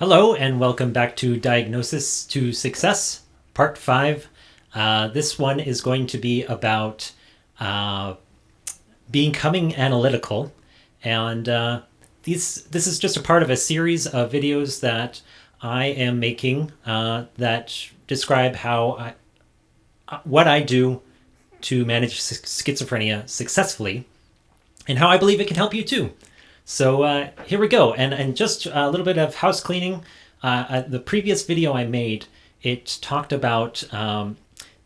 Hello, and welcome back to Diagnosis to Success, Part 5. This one is going to be about becoming analytical. And this is just a part of a series of videos that I am making that describe what I do to manage schizophrenia successfully and how I believe it can help you too. So here we go. And just a little bit of house cleaning. The previous video I made, it talked about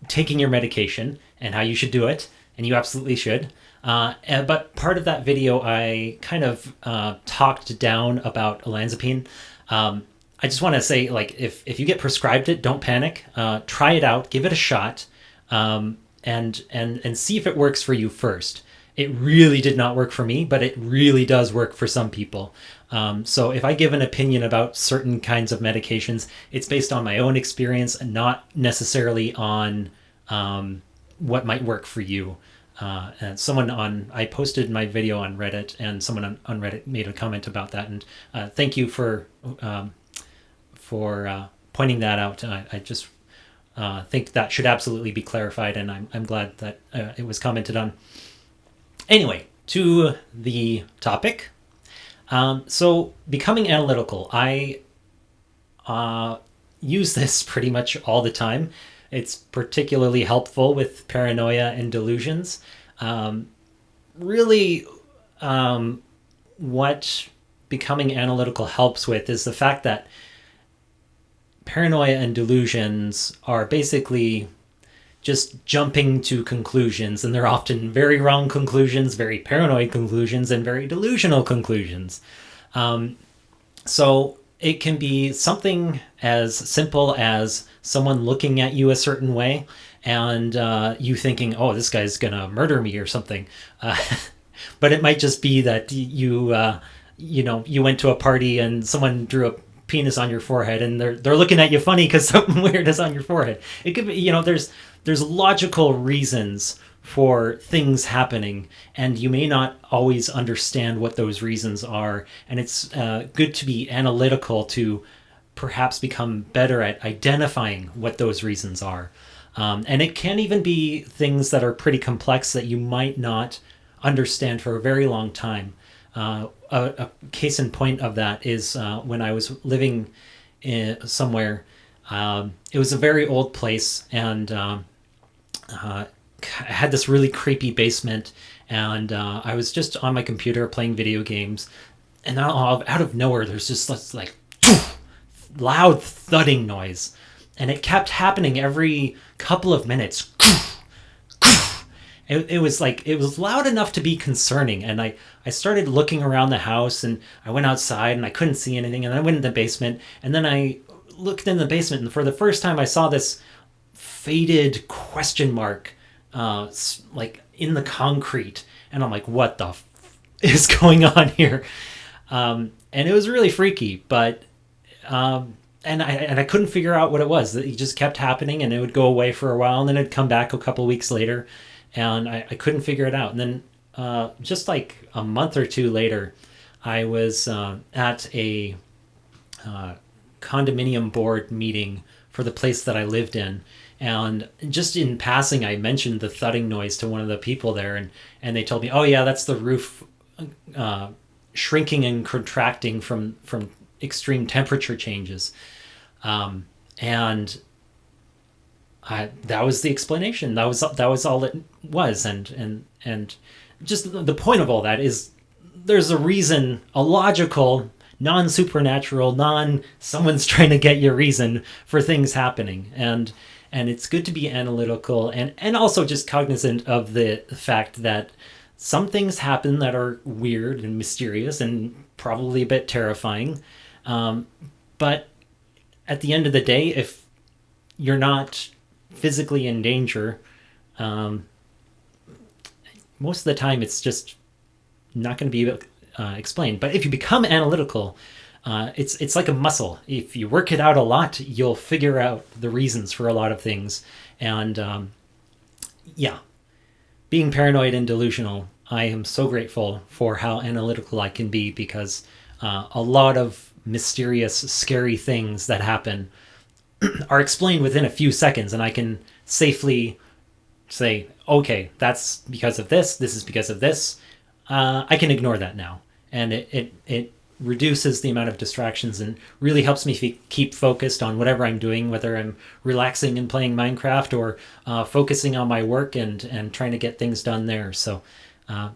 taking your medication and how you should do it, and you absolutely should. But part of that video, I kind of talked down about olanzapine. I just want to say, like, if you get prescribed it, don't panic. Try it out, give it a shot, and see if it works for you first. It really did not work for me, but it really does work for some people. So if I give an opinion about certain kinds of medications, it's based on my own experience and not necessarily on what might work for you. And I posted my video on Reddit, and someone on Reddit made a comment about that. And thank you for pointing that out. I just think that should absolutely be clarified, and I'm glad that it was commented on. Anyway, to the topic. So becoming analytical, I use this pretty much all the time. It's particularly helpful with paranoia and delusions. Really, what becoming analytical helps with is the fact that paranoia and delusions are basically just jumping to conclusions, and they're often very wrong conclusions, very paranoid conclusions, and very delusional conclusions. So it can be something as simple as someone looking at you a certain way and you thinking, oh, this guy's gonna murder me or something. But it might just be that you went to a party and someone drew a penis on your forehead, and they're looking at you funny because something weird is on your forehead. It could be, there's logical reasons for things happening, and you may not always understand what those reasons are. And it's good to be analytical to perhaps become better at identifying what those reasons are. And it can even be things that are pretty complex that you might not understand for a very long time. A case in point of that is when I was living somewhere. It was a very old place, and I had this really creepy basement, and I was just on my computer playing video games, and out of nowhere there's just this like loud thudding noise, and it kept happening every couple of minutes. It was loud enough to be concerning, and I started looking around the house, and I went outside and I couldn't see anything, and I went in the basement, and then I looked in the basement, and for the first time I saw this faded question mark like in the concrete, and I'm like, what the is going on here? And it was really freaky, but and I couldn't figure out what it was. It just kept happening, and it would go away for a while, and then it'd come back a couple weeks later, and I couldn't figure it out. And then just like a month or two later, I was at a condominium board meeting for the place that I lived in, and just in passing I mentioned the thudding noise to one of the people there, and they told me, oh yeah, that's the roof shrinking and contracting from extreme temperature changes. And that was the explanation. That was all it was. And just the point of all that is there's a reason, a logical, non-supernatural, someone's trying to get your reason for things happening. And it's good to be analytical and also just cognizant of the fact that some things happen that are weird and mysterious and probably a bit terrifying. But at the end of the day, if you're not physically in danger, most of the time it's just not going to be explained. But if you become analytical, it's like a muscle. If you work it out a lot, you'll figure out the reasons for a lot of things. And being paranoid and delusional, I am so grateful for how analytical I can be, because a lot of mysterious, scary things that happen are explained within a few seconds, and I can safely say, okay, that's because of this. This is because of this. I can ignore that now, and it reduces the amount of distractions and really helps me keep focused on whatever I'm doing, whether I'm relaxing and playing Minecraft or focusing on my work and trying to get things done there. So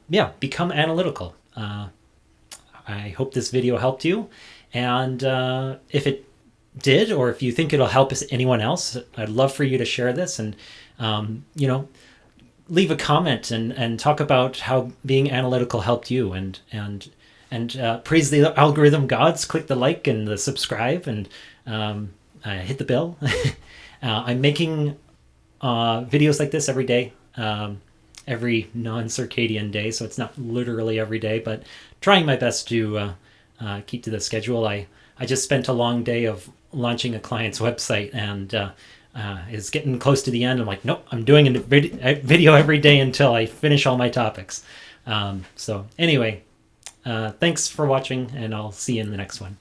yeah, become analytical. I hope this video helped you, and if it did, or if you think it'll help anyone else, I'd love for you to share this and leave a comment and talk about how being analytical helped you, and praise the algorithm gods. Click the like and the subscribe, and hit the bell. I'm making videos like this every day, every non-circadian day, so it's not literally every day, but trying my best to keep to the schedule. I just spent a long day of launching a client's website, and it's getting close to the end. I'm like, nope, I'm doing a video every day until I finish all my topics. So anyway, thanks for watching, and I'll see you in the next one.